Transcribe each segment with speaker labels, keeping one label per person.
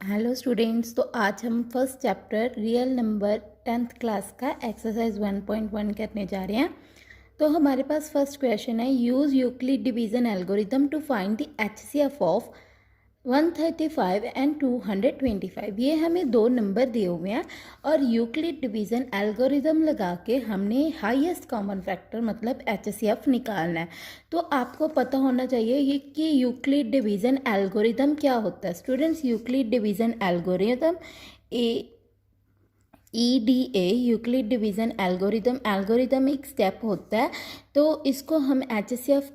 Speaker 1: Hello students. तो आज हम first chapter real number 10th class का एक्सरसाइज 1.1 करने जा रहे हैं। तो हमारे पास फर्स्ट क्वेश्चन है, use Euclid division algorithm to find the HCF of 135 and 225। ये हमें दो नंबर दिए हुए हैं और यूक्लिड डिवीज़न एल्गोरिदम लगा के हमने हाईएस्ट कॉमन फैक्टर मतलब एचसीएफ निकालना है। तो आपको पता होना चाहिए ये कि यूक्लिड डिवीज़न एल्गोरिदम क्या होता है। Students, Euclid division algorithm EDA Euclid division algorithm एक स्टेप होता है। तो इसको हम HCF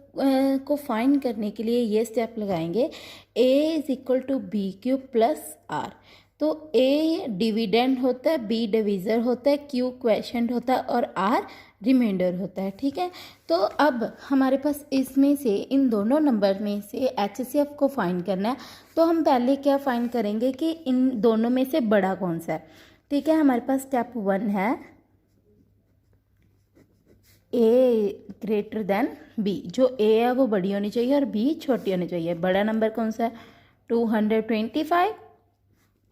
Speaker 1: को फाइंड करने के लिए ये स्टेप लगाएंगे, A is equal to B cube plus R. तो A डिविडेंड होता है, B डिवीज़र होता है, Q क्वेशंट होता है और R रिमाइंडर होता है। ठीक है, तो अब हमारे पास इसमें से इन दोनों नंबर में से HCF को फाइंड करना है। तो हम पहले क्या फाइंड करेंगे कि इन दोनों में से बड़ा कौन सा है। ठीक है, हमारे पास स्टेप 1 है A ग्रेटर देन B। जो A है वो बड़ी होनी चाहिए और B छोटी होनी चाहिए। बड़ा नंबर कौन सा है? 225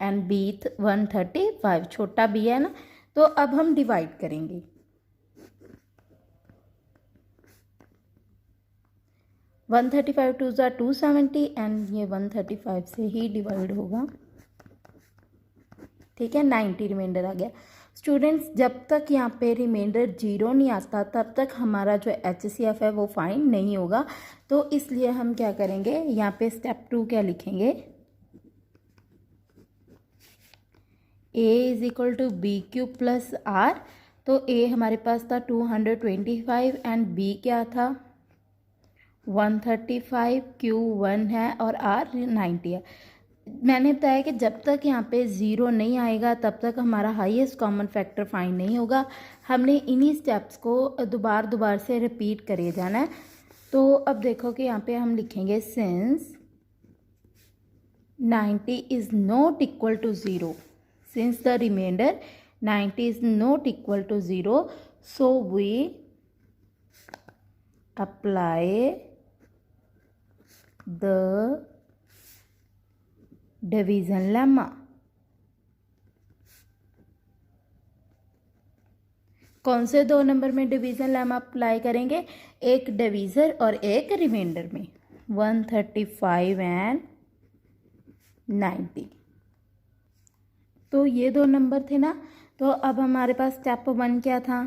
Speaker 1: एंड B 135। छोटा B है ना। तो अब हम डिवाइड करेंगे। वन 135 टू ज़ा 270 एंड ये 135 से ही डिवाइड होगा। ठीक है, 90 रिमाइंडर आ गया। स्टूडेंट्स, जब तक यहाँ पे रिमाइंडर 0 नहीं आता तब तक हमारा जो HCF है वो फाइंड नहीं होगा। तो इसलिए हम क्या करेंगे, यहाँ पे स्टेप 2 क्या लिखेंगे, A is equal to B cube plus R. तो A हमारे पास था 225 एंड B क्या था 135, Q 1 है और R 90 है। मैंने बताया कि जब तक यहाँ पे ज़ीरो नहीं आएगा तब तक हमारा हाईएस्ट कॉमन फैक्टर फाइंड नहीं होगा। हमने इन्हीं स्टेप्स को दोबारा से रिपीट करे जाना है। तो अब देखो कि यहाँ पे हम लिखेंगे since 90 is not equal to zero, since the remainder 90 is not equal to zero, so we apply the division lemma. कौन से दो नंबर में डिवीज़न लेमा अप्लाई करेंगे? एक डिवीज़र और एक रिमाइंडर में, 135 एंड 90। तो ये दो नंबर थे ना। तो अब हमारे पास स्टेप 1 क्या था,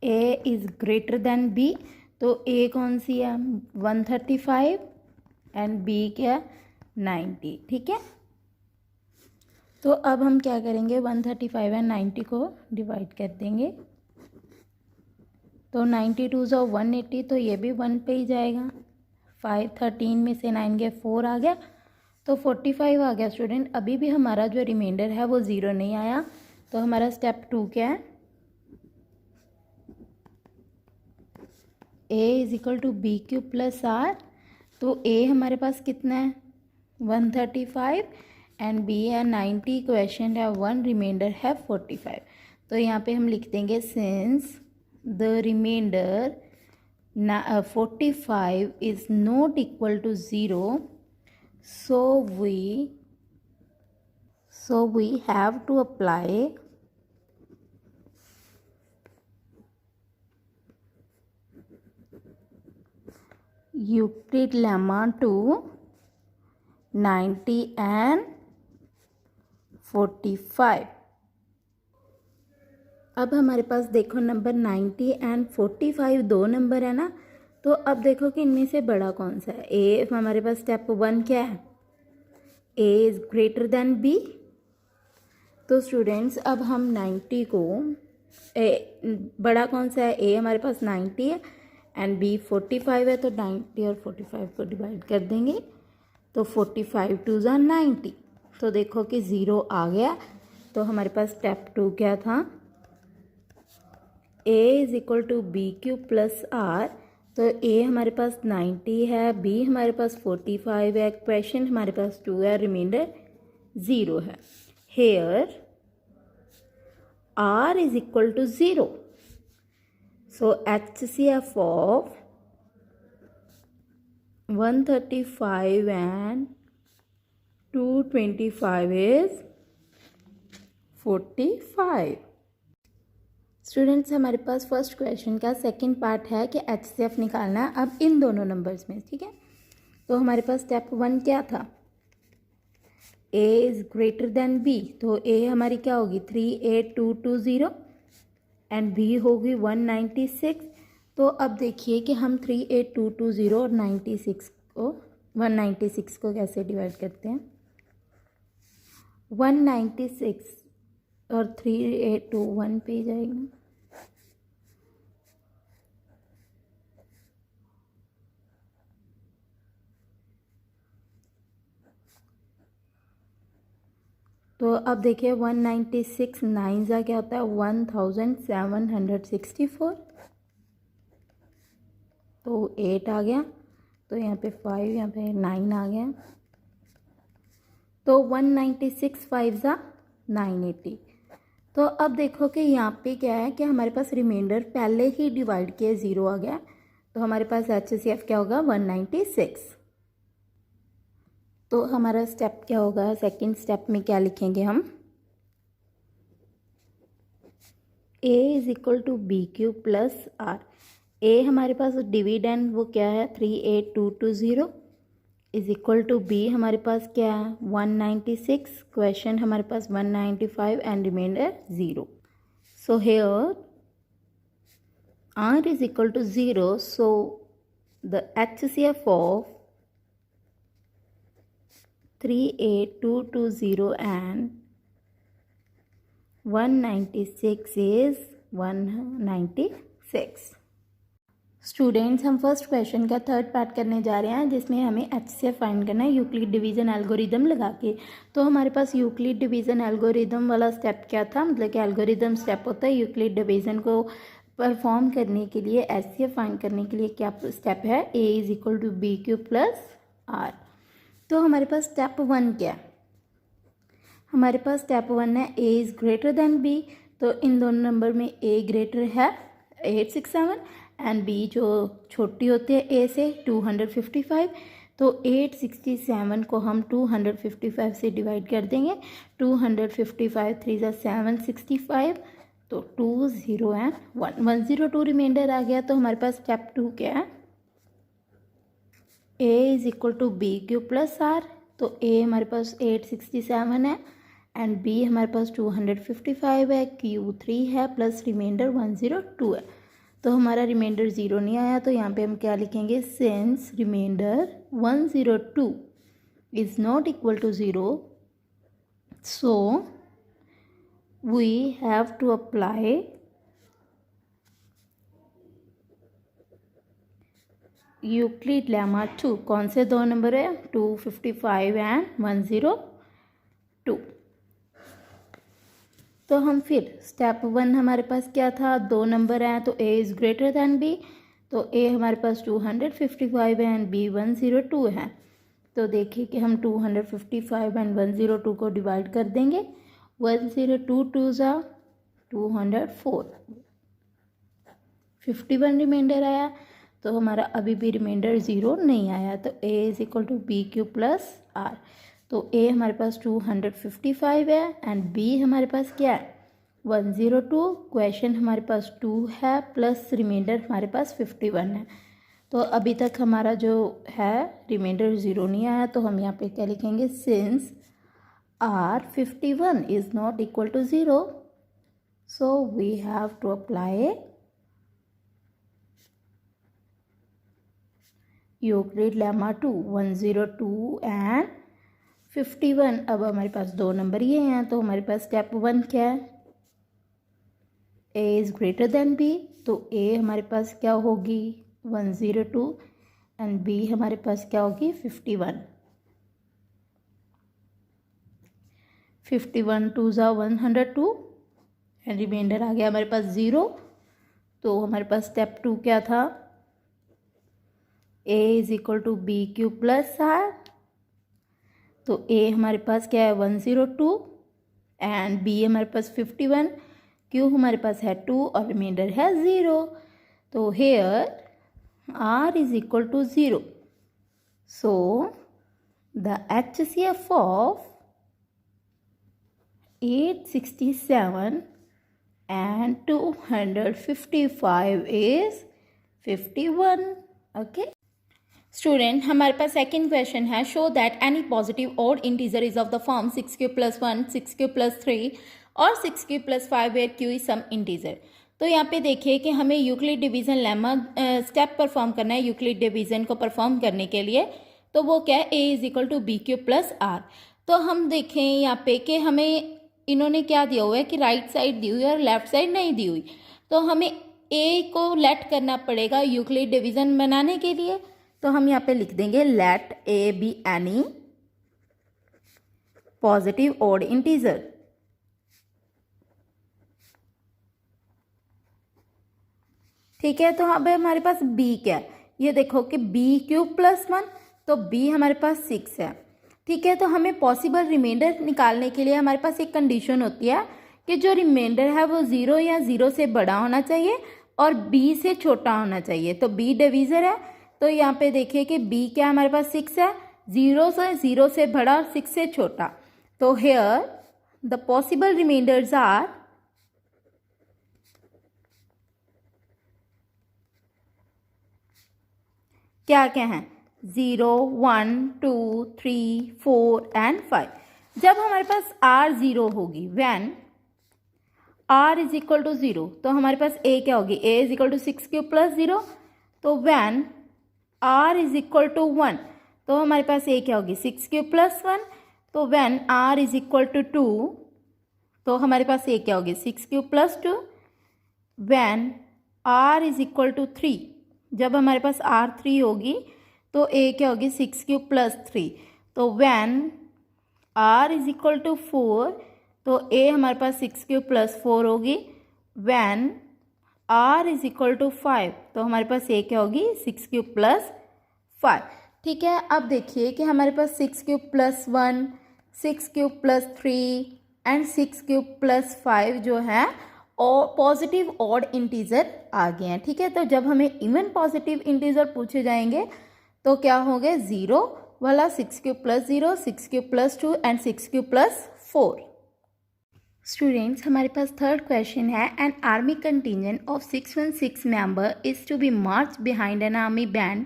Speaker 1: A is greater than B। तो A कौन सी है 135 एंड B क्या 90। ठीक है, तो अब हम क्या करेंगे 135 एंड 90 को डिवाइड कर देंगे। तो 92 जो 180, तो ये भी 1 पे ही जाएगा। 5 13 में से 9 गए 4 आ गया, तो 45 आ गया। स्टूडेंट, अभी भी हमारा जो रिमाइंडर है वो 0 नहीं आया। तो हमारा स्टेप 2 क्या है, A is equal to B cube plus R. तो A हमारे पास कितना है 135 एंड B है 90, क्वेश्चन है 1, रिमाइंडर है 45। तो यहाँ पे हम लिख देंगे since the remainder 45 is not equal to zero, so we have to apply Euclid lemma to 90 and 45। अब हमारे पास देखो नंबर 90 एंड 45 दो नंबर है ना। तो अब देखो कि इनमें से बड़ा कौन सा है। A हमारे पास स्टेप 1 क्या है, A is greater than B। तो स्टूडेंट्स, अब हम 90 को बड़ा कौन सा है, A हमारे पास 90 है एंड B 45 है। तो 90 और 45 को डिवाइड कर देंगे। तो 45 टू ज़ा 90। तो देखो कि 0 आ गया। तो हमारे पास स्टेप 2 क्या था, A is equal to B cube plus R. तो A हमारे पास 90 है, B हमारे पास 45 है, क्वेश्चन हमारे पास 2 है, रिमाइंडर 0 है। Here R is equal to 0, so HCF of 135 and 225 is 45। Students, हमारे पास फर्स्ट क्वेश्चन का सेकंड पार्ट है कि HCF निकालना है अब इन दोनों नंबर्स में, ठीक है। तो हमारे पास स्टेप 1 क्या था, A is greater than B, तो A हमारी क्या होगी 38220 एंड B होगी 196। तो अब देखिए कि हम 38220 और 196 को कैसे डिवाइड करते हैं। 196 और 3821 पे जाएगा, तो अब देखिए 196 9 का क्या होता है 1764, तो 8 आ गया, तो यहाँ पे 5, यहाँ पे 9 आ गया, तो 196 5 ज़ा 980। तो अब देखो कि यहाँ पे क्या है कि हमारे पास रिमाइंडर पहले ही डिवाइड किए 0 आ गया, तो हमारे पास HCF क्या होगा 196। तो हमारा स्टेप क्या होगा, सेकंड स्टेप में क्या लिखेंगे हम, A is equal to BQ plus R। A हमारे पास डिविडेंड वो क्या है 38220 इज इक्वल टू B हमारे पास क्या है 196, क्वेश्चन हमारे पास 195 and remainder 0। So here R is equal to 0, so the HCF of 38220 and 196 is 196। Students, हम फर्स्ट क्वेश्चन का थर्ड पार्ट करने जा रहे हैं जिसमें हमें HCF फाइंड करना है यूक्लिड डिवीज़न एल्गोरिदम लगा के। तो हमारे पास यूक्लिड डिवीज़न एल्गोरिदम वाला स्टेप क्या था, मतलब कि एल्गोरिदम स्टेप होता है यूक्लिड डिवीज़न को परफॉर्म करने के लिए, HCF फाइंड करने के लिए क्या स्टेप है, A is equal to BQ plus R। तो हमारे पास स्टेप 1 क्या है, हमारे पास स्टेप 1 है A is greater than B, तो इन दोनों नंबर में A ग्रेटर है 867 एंड B जो छोटी होती है A से 255, तो 867 को हम 255 से डिवाइड कर देंगे, 255 3 ज़ा 765, तो 2 0 एंड 1 102 रिमाइंडर आ गया। तो हमारे पास स्टेप 2 क्या है, A is equal to BQ plus R, तो A हमारे पास 867 है एंड B हमारे पास 255 है, Q 3 है प्लस रिमाइंडर 102 है। तो हमारा रिमाइंडर 0 नहीं आया, तो यहाँ पे हम क्या लिखेंगे, since remainder 102 is not equal to 0, so we have to apply Euclid lemma 2। कौन से दो नंबर है 255 एंड 102। तो हम फिर स्टेप 1 हमारे पास क्या था, दो नंबर हैं तो A is greater than B, तो A हमारे पास 255 है एंड B 102 है। तो देखिए कि हम 255 एंड 102 को डिवाइड कर देंगे, 102 2 ज़ा 204, 51 रिमाइंडर आया, तो हमारा अभी भी रिमाइंडर 0 नहीं आया, तो A is equal to BQ plus R। तो A हमारे पास 255 है एंड B हमारे पास क्या है 102, क्वेश्चन हमारे पास 2 है प्लस रिमाइंडर हमारे पास 51 है। तो अभी तक हमारा जो है रिमाइंडर 0 नहीं आया, तो हम यहाँ पे क्या लिखेंगे, since R51 is not equal to 0, so we have to apply Euclid lemma 2 102 and 51। अब हमारे पास दो नंबर ये हैं, तो हमारे पास स्टेप 1 क्या है, A is greater than B, तो A हमारे पास क्या होगी 102 एंड B हमारे पास क्या होगी 51, 51 2 ज़ा 102 एंड रिमाइंडर आ गया हमारे पास 0। तो हमारे पास स्टेप 2 क्या था, A is equal to BQ plus R, तो A हमारे पास क्या है 102 एंड B हमारे पास 51, Q हमारे पास है 2 और रिमाइंडर है 0। तो here R is equal to 0, so the HCF of 867 and 255 is 51. Okay. Student, हमारे पास सेकेंड क्वेश्चन है, show that any positive odd integer is of the form 6³ + 1, 6³ + 3 और 6³ + 5 where q is some integer. तो यहाँ पे देखिए कि हमें Euclid division lemma step perform करना है यूक्लिड डिवीज़न को परफॉर्म करने के लिए। तो वो क्या है, a = b³ + r। तो हम देखें यहाँ पे कि हमें इन्होंने क्या दिया हुआ है कि राइट साइड दी हुई है और लेफ्ट साइड नहीं दी हुई। तो हमें a को लेट करना पड़ेगा यूक्लिड डिवीज़न बनाने के लिए। तो हम यहाँ पे लिख देंगे let a be any positive odd integer. ठीक है, तो अब हमारे पास b क्या है, ये देखो कि b³ + 1, तो b हमारे पास 6 है। ठीक है, तो हमें पॉसिबल रिमाइंडर निकालने के लिए हमारे पास एक कंडीशन होती है कि जो रिमाइंडर है वो 0 या 0 से बड़ा होना चाहिए और b से छोटा होना चाहिए। तो b डिवीज़र है, तो यहाँ पे देखिए कि b क्या हमारे पास 6 है, 0 से बड़ा और 6 से छोटा। तो here the possible reminders are क्या क्या हैं, 0, 1, 2, 3, 4 एंड 5। जब हमारे पास r 0 होगी, व्हेन r = 0, तो हमारे पास a क्या होगी, a = 6³ + 0। तो व्हेन r = 1, तो हमारे पास a क्या होगी, 6³ + 1। तो व्हेन r = 2, तो हमारे पास a क्या होगी, 6³ + 2। व्हेन r = 3, जब हमारे पास r 3 होगी तो a क्या होगी, 6³ + 3। तो व्हेन r = 4, तो a हमारे पास 6³ + 4 होगी। व्हेन r = 5, तो हमारे पास a क्या होगी, 6³ + 5। ठीक है, अब देखिए कि हमारे पास 6³ + 1, 6³ + 3 एंड 6³ + 5 जो है और पॉजिटिव ऑड इंटीजर आ गए हैं। ठीक है, तो जब हमें इवन पॉजिटिव इंटीजर पूछे जाएंगे तो क्या होंगे, 0 वाला, 6³ + 0, 6³ + 2 एंड 6³ + 4। स्टूडेंट्स, हमारे पास थर्ड क्वेश्चन है, an army contingent of 616 member is to be march behind an army band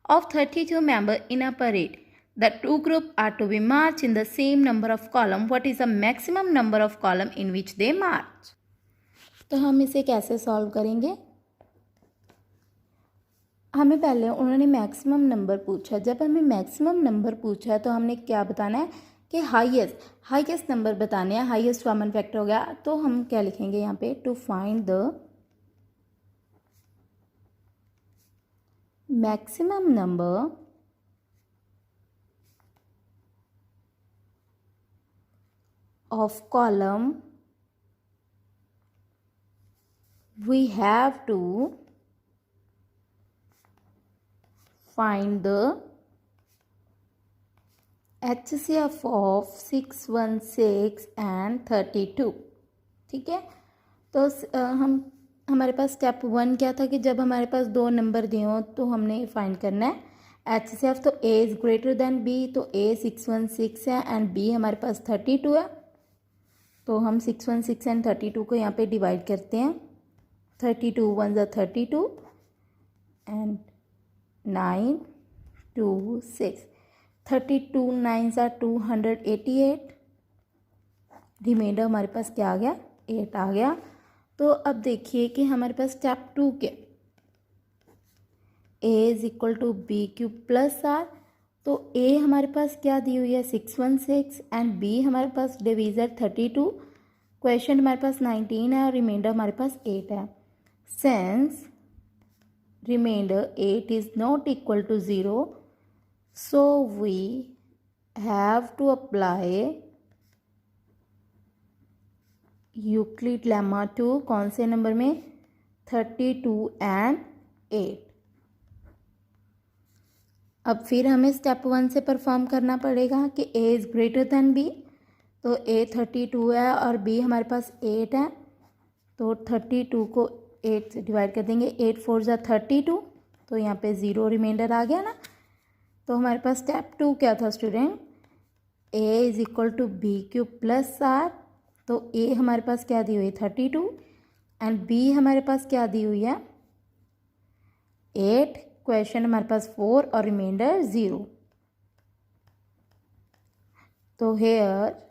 Speaker 1: of 32 members in a parade. The two groups are to be marched in the same number of column. What is the maximum number of column in which they march? तो हम इसे कैसे solve करेंगे, हमें पहले उन्होंने maximum number पूछा। जब हमें मैक्सिमम नंबर पूछा तो हमने क्या बताना है कि हाईएस्ट नंबर बताने हैं, हाईएस्ट कॉमन फैक्टर हो गया। तो हम क्या लिखेंगे यहाँ पे, to find the maximum number of column we have to find the HCF of 616 and 32। ठीक है, तो हमारे पास स्टेप 1 क्या था कि जब हमारे पास दो नंबर दिए हों तो हमने फाइंड करना है HCF। तो a is greater than b, तो a 616 है एंड b हमारे पास 32 है। तो हम 616 एंड 32 को यहाँ पे डिवाइड करते हैं। 32 1 ज़ा 32 एंड 9 2 6, 32 9 ज़ा 288। रिमाइंडर हमारे पास क्या आ गया, 8 आ गया। तो अब देखिए कि हमारे पास स्टेप 2 के a = b³ + r। तो a हमारे पास क्या दी हुई है, 616 एंड b हमारे पास डिवीज़र 32। क्वेश्चन हमारे पास 19 है और रिमाइंडर हमारे पास 8 है। Since remainder 8 is not equal to 0, so we have to apply Euclid lemma 2। कौन से नंबर में, 32 एंड 8। अब फिर हमें स्टेप 1 से परफॉर्म करना पड़ेगा कि a is greater than b। तो a 32 है और b हमारे पास 8 है। तो 32 को 8 से डिवाइड कर देंगे, 8 4 ज़ा 32। तो यहाँ पे 0 रिमाइंडर आ गया ना। तो हमारे पास स्टेप 2 क्या था student, A is equal to B cube plus R. तो ए हमारे पास क्या दी हुई है 32 एंड बी हमारे पास क्या दी हुई है 8, क्वेश्चन हमारे पास 4 और रिमाइंडर 0। तो here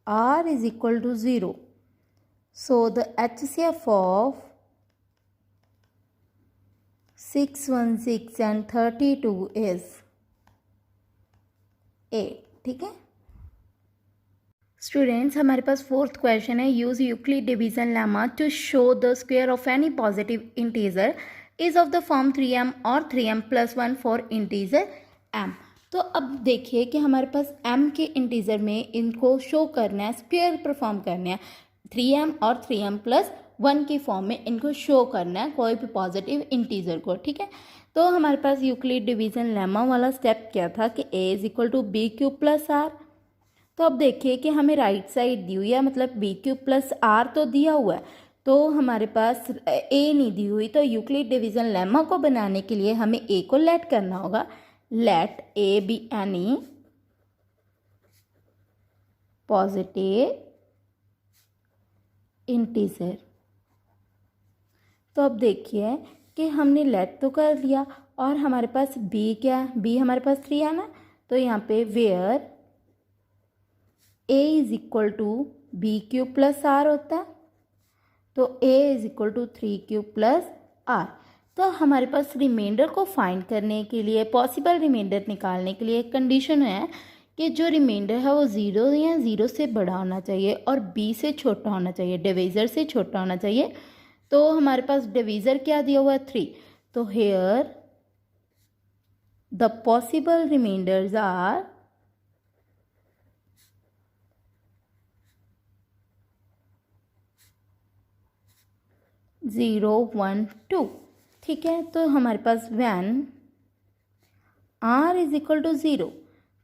Speaker 1: r is equal to 0. So the HCF of 616 and 32 is 8। ठीक है स्टूडेंट्स, हमारे पास फोर्थ क्वेश्चन है, use Euclid division lemma to show the square of any positive integer is of the form 3m और 3m + 1 for integer m। तो अब देखिए कि हमारे पास m के इंटीजर में इनको शो करना है, स्क्वायर परफॉर्म करना है, 3m और 3m + 1 की फॉर्म में इनको शो करना है कोई भी पॉजिटिव इंटीजर को। ठीक है, तो हमारे पास यूक्लिड डिवीजन लेमा वाला स्टेप क्या था कि a is equal to B cube plus R. तो अब देखिए कि हमें राइट साइड दी हुई है, मतलब बी क्यूब प्लस आर तो दिया हुआ है, तो हमारे पास ए नहीं दी हुई। तो यूक्लिड डिवीजन लेमा को बनाने के लिए हमें ए को लेट करना होगा, let A be any positive integer. तो अब देखिए कि हमने लेट तो कर लिया और हमारे पास बी क्या है, बी हमारे पास 3 है ना, तो यहाँ पे where a is equal to B cube plus R होता है, तो a is equal to 3 cube plus R. तो हमारे पास रिमाइंडर को फाइंड करने के लिए, पॉसिबल रिमाइंडर निकालने के लिए एक कंडीशन है कि जो रिमाइंडर है वो 0 या 0 से बड़ा होना चाहिए और b से छोटा होना चाहिए, डिवीज़र से छोटा होना चाहिए। तो हमारे पास डिवीज़र क्या दिया हुआ है 3, तो here the possible reminders are 0, 1, 2। ठीक है, तो हमारे पास when r is equal to 0,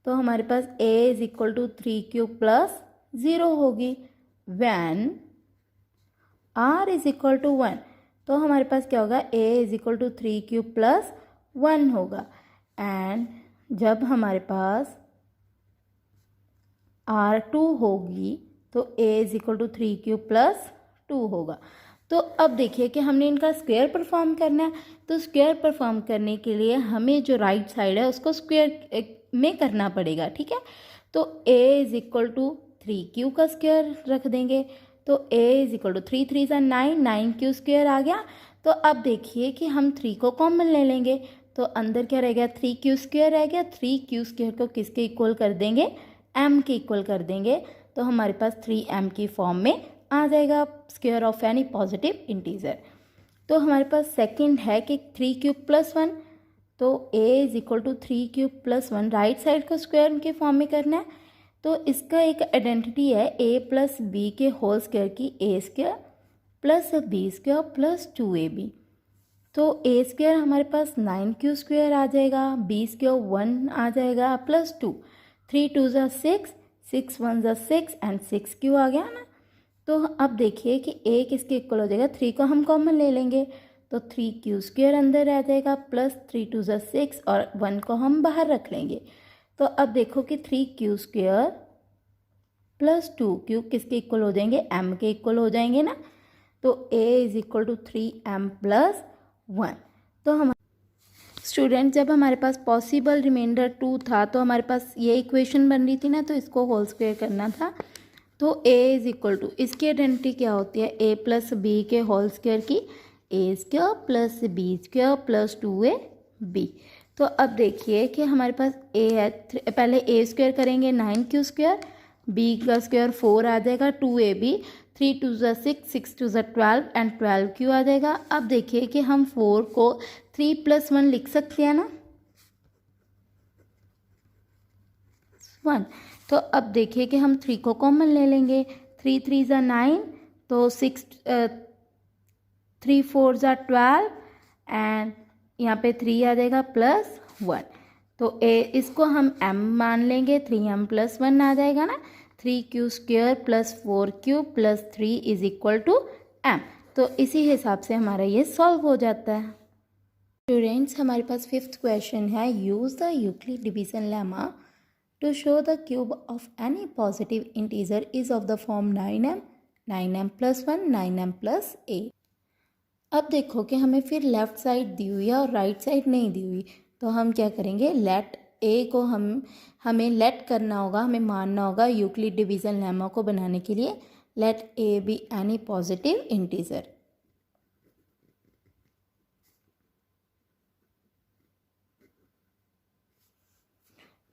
Speaker 1: तो हमारे पास a is equal to 3 cube plus 0 होगी। When r is equal to 1, तो हमारे पास क्या होगा a is equal to 3 cube plus 1 होगा। एंड जब हमारे पास r2 होगी तो a is equal to 3 cube plus 2 होगा। तो अब देखिए कि हमने इनका स्क्वायर परफॉर्म करना है, तो स्क्वायर परफॉर्म करने के लिए हमें जो राइट साइड है उसको स्क्वायर में करना पड़ेगा। ठीक है, तो a is equal to 3q का स्क्वायर रख देंगे, तो a is equal to 3 3 9, 9q square आ गया। तो अब देखिए कि हम 3 को कॉमन ले लेंगे, तो अंदर क्या रह गया 3q स्क्वायर रह गया। 3q स्क्वायर को किसके इक्वल कर देंगे, m के इक्वल कर देंगे, तो हमारे पास 3m की फॉर्म में आ जाएगा square of any positive integer. तो हमारे पास सेकंड है कि 3 क्यूब प्लस 1, तो a is equal to 3 cube plus 1, right side को स्क्वायर के फॉर्म में करना है। तो इसका एक आइडेंटिटी है a प्लस बी के होल स्क्वायर की, a square plus B square plus 2ab। तो a स्क्वायर हमारे पास 9q स्क्वायर आ जाएगा, b स्क्वायर 1 आ जाएगा प्लस 2, 3 2 6, 6 1 6 एंड 6q आ गया ना। तो अब देखिए कि a किसके इक्वल हो जाएगा, 3 को हम कॉमन ले लेंगे, तो 3q स्क्वायर अंदर आ जाएगा प्लस 3 2 6 और 1 को हम बाहर रख लेंगे। तो अब देखो कि 3q स्क्वायर प्लस 2q किसके इक्वल हो जाएंगे, m के इक्वल हो जाएंगे ना। तो a is equal to 3m plus 1। तो हम स्टूडेंट जब हमारे पास पॉसिबल रिमाइंडर 2 था तो हमारे पास ये इक्वेशन बन रही थी ना, तो इसको होल स्क्वायर करना था। तो a इज इक्वल टू, इसकी आइडेंटिटी क्या होती है, a प्लस बी के होल स्क्वायर की, a square plus B square plus 2ab। तो अब देखिए कि हमारे पास a है, पहले a स्क्वायर करेंगे 9q स्क्वायर, b का स्क्वायर 4 आ जाएगा, 2ab, 3 2 6, 6 2 12 एंड 12q आ जाएगा। अब देखिए कि हम 4 को 3 + 1 लिख सकते हैं ना, 1। तो अब देखिए कि हम 3 को कॉमन ले लेंगे, 3 3 9, तो 6 3 4 12 एंड यहाँ पे 3 आ जाएगा प्लस 1। तो इसको हम m मान लेंगे, 3m प्लस 1 आ जाएगा ना, 3q square plus 4q plus 3 is equal to m। तो इसी हिसाब से हमारा ये सॉल्व हो जाता है। स्टूडेंट्स, हमारे पास फिफ्थ क्वेश्चन है, use the Euclid division lemma to show the cube of any positive integer is of the form 9m, 9m + 1, 9m + 8। अब देखो कि हमें फिर लेफ़्ट साइड दी हुई है और राइट साइड नहीं दी हुई, तो हम क्या करेंगे, लेट ए को हमें लेट करना होगा, हमें मानना होगा यूक्लिड डिवीजन लेमा को बनाने के लिए, let A be any positive integer.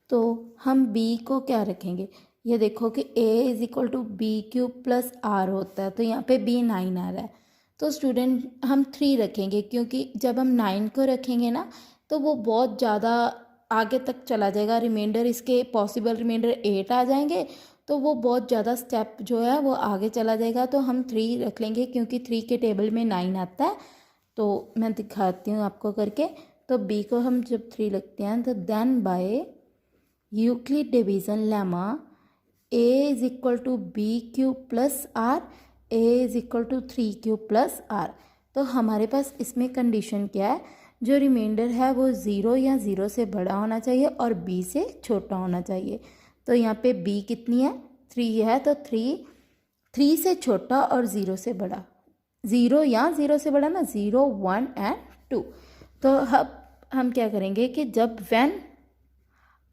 Speaker 1: तो हम b को क्या रखेंगे, ये देखो कि a = b³ + r होता है, तो यहाँ पे b 9 आ रहा है, तो स्टूडेंट हम 3 रखेंगे, क्योंकि जब हम 9 को रखेंगे ना तो वो बहुत ज़्यादा आगे तक चला जाएगा, रिमाइंडर इसके पॉसिबल रिमाइंडर 8 आ जाएंगे, तो वो बहुत ज़्यादा स्टेप जो है वो आगे चला जाएगा, तो हम 3 रख लेंगे, क्योंकि 3 के टेबल में 9 आता है। तो मैं दिखाती हूँ आपको करके। तो b को हम जब 3 रखते हैं तो then by Euclid division lemma a = b³ + r, a = 3³ + r। तो हमारे पास इसमें कंडीशन क्या है, जो रिमाइंडर है वो 0 या 0 से बड़ा होना चाहिए और b से छोटा होना चाहिए। तो यहाँ पे b कितनी है, 3 है, तो 3 से छोटा और 0 से बड़ा, 0 या 0 से बड़ा ना, 0, 1 एंड 2। तो अब हम क्या करेंगे कि जब व्हेन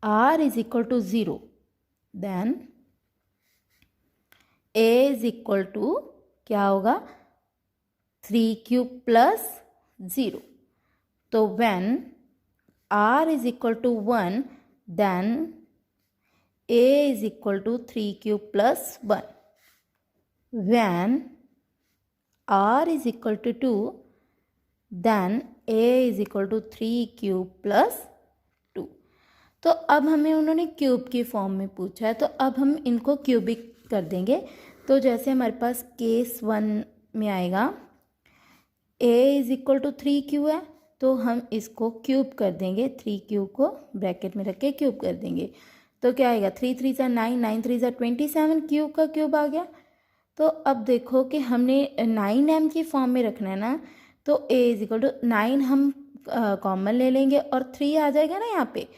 Speaker 1: r = 0 देन a = क्या होगा, 3³ + 0। तो when r = 1 then a = 3³ + 1। When r = 2 then a = 3³ + 2। तो अब हमें उन्होंने क्यूब की फॉर्म में पूछा है, तो अब हम इनको क्यूबिक कर देंगे। तो जैसे हमारे पास केस 1 में आएगा a = 3³ है, तो हम इसको क्यूब कर देंगे, 3³ को ब्रैकेट में रख के क्यूब कर देंगे। तो क्या आएगा, 3 3 = 9, 9 3 = 27, क्यूब का क्यूब आ गया। तो अब देखो कि हमने 9m की फॉर्म में रखना है ना, तो a = 9 हम कॉमन ले लेंगे और 3 आ जाएगा ना यहाँ पे,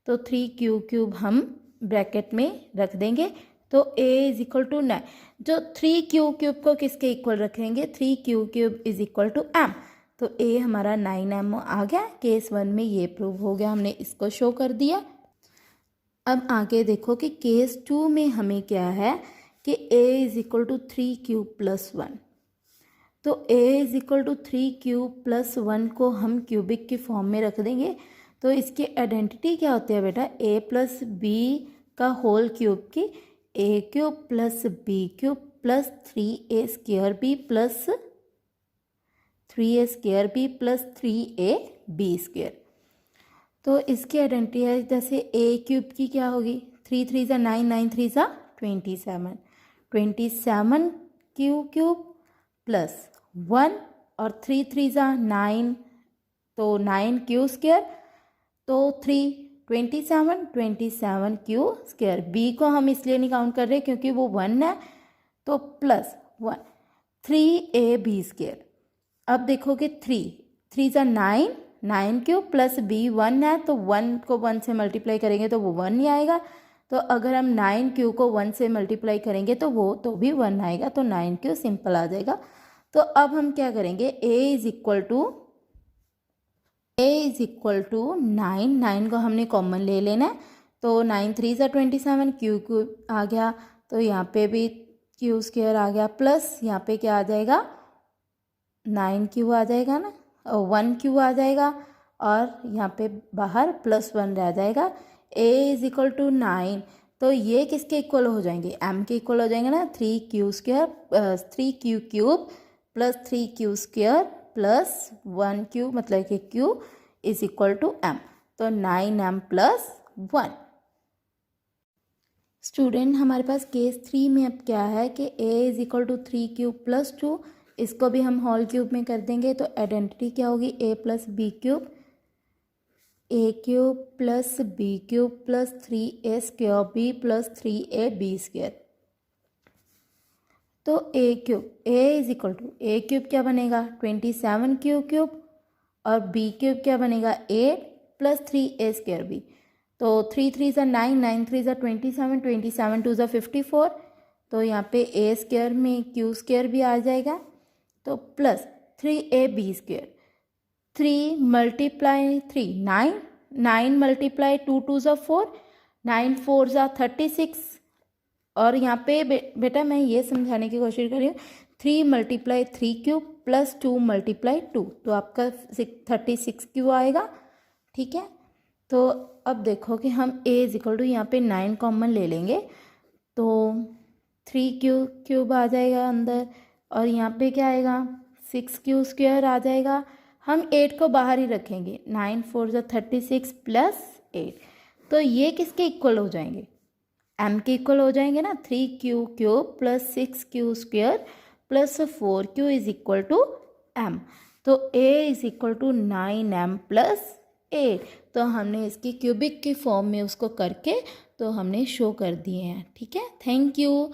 Speaker 1: तो 3³ हम ब्रैकेट में रख देंगे। तो a = 9, जो 3³ को किसके इक्वल रखेंगे, 3³ = m, तो a हमारा 9m आ गया। केस 1 में ये प्रूव हो गया, हमने इसको शो कर दिया। अब आगे देखो कि केस 2 में हमें क्या है कि a = 3³ + 1। तो a = 3³ + 1 को हम क्यूबिक की फॉर्म में रख देंगे। तो इसकी आइडेंटिटी क्या होती है बेटा, a + b का होल क्यूब की, a³ + b³ + 3a² + 3ab + 3ab²। तो इसकी आइडेंटिटी है, जैसे a³ की क्या होगी, 3 3 = 9, 9 3 = 27, 27³ + 1 और 3 3 = 9, तो 9³ तो 3 27, 27³ b को हम इसलिए नहीं काउंट कर रहे क्योंकि वो 1 है, तो +1 3ab²। अब देखो कि 3 3 = 9, 9³ + b 1 है, तो 1 को 1 से मल्टीप्लाई करेंगे तो वो 1 ही आएगा। तो अगर हम 9³ को 1 से मल्टीप्लाई करेंगे तो वो तो भी 1 आएगा, तो 9³ सिंपल आ जाएगा। तो अब हम क्या करेंगे, a = 9, 9 को हमने कॉमन ले लेना है, तो 9 3 = 27, क्यू आ गया, तो यहाँ पे भी q² आ गया, प्लस यहाँ पे क्या आ जाएगा, 9q आ जाएगा ना, 1q आ जाएगा, और यहाँ पे बाहर +1 रह जाएगा। a = 9, तो ये किसके इक्वल हो जाएंगे, m के इक्वल हो जाएंगे ना, 3q² 3q³ + 3q² + 1q, मतलब कि q = m, तो 9m + 1। स्टूडेंट, हमारे पास केस 3 में अब क्या है कि a = 3³ + 2, इसको भी हम होल क्यूब में कर देंगे, तो आइडेंटिटी क्या होगी, a + b³, a³ + b³ + 3a² + 3ab²। तो a³ क्या बनेगा, 27 q³ और बी क्यूब क्या बनेगा 8 प्लस 3a² b। तो 3 3 ज़ा 9, 9 3 ज़ा 27, 27 2 ज़ा 54। तो यहाँ पे a² में q² भी आ जाएगा, तो प्लस 3ab²। 3 मल्टीप्लाई 3 9, 9 मल्टीप्लाई 2 2 ज़ा 4, 9 4 ज़ा 36। और यहाँ पे बेटा मैं ये समझाने की कोशिश कर रही हूँ, 3 मल्टीप्लाई 3 प्लस 2 मल्टीप्लाई 2, तो आपका 36 आएगा। ठीक है, तो अब देखो कि हम a इज इक्वल टू यहाँ पे 9 कॉमन ले लेंगे, तो 3 क्यूब आ जाएगा अंदर, और यहाँ पे क्या आएगा 6q² आ जाएगा। हम 8 को बाहर ही रखेंगे, 9 4 ज़ा 36 प्लस 8, तो ये किसके इक्वल हो जाएंगे, m के इक्वल हो जाएंगे ना। 3q³ plus 6q² plus 4q is equal to m। तो a is equal to 9m plus 8। तो हमने इसकी क्यूबिक की फॉर्म में उसको करके तो हमने शो कर दिए हैं। ठीक है, थैंक यू।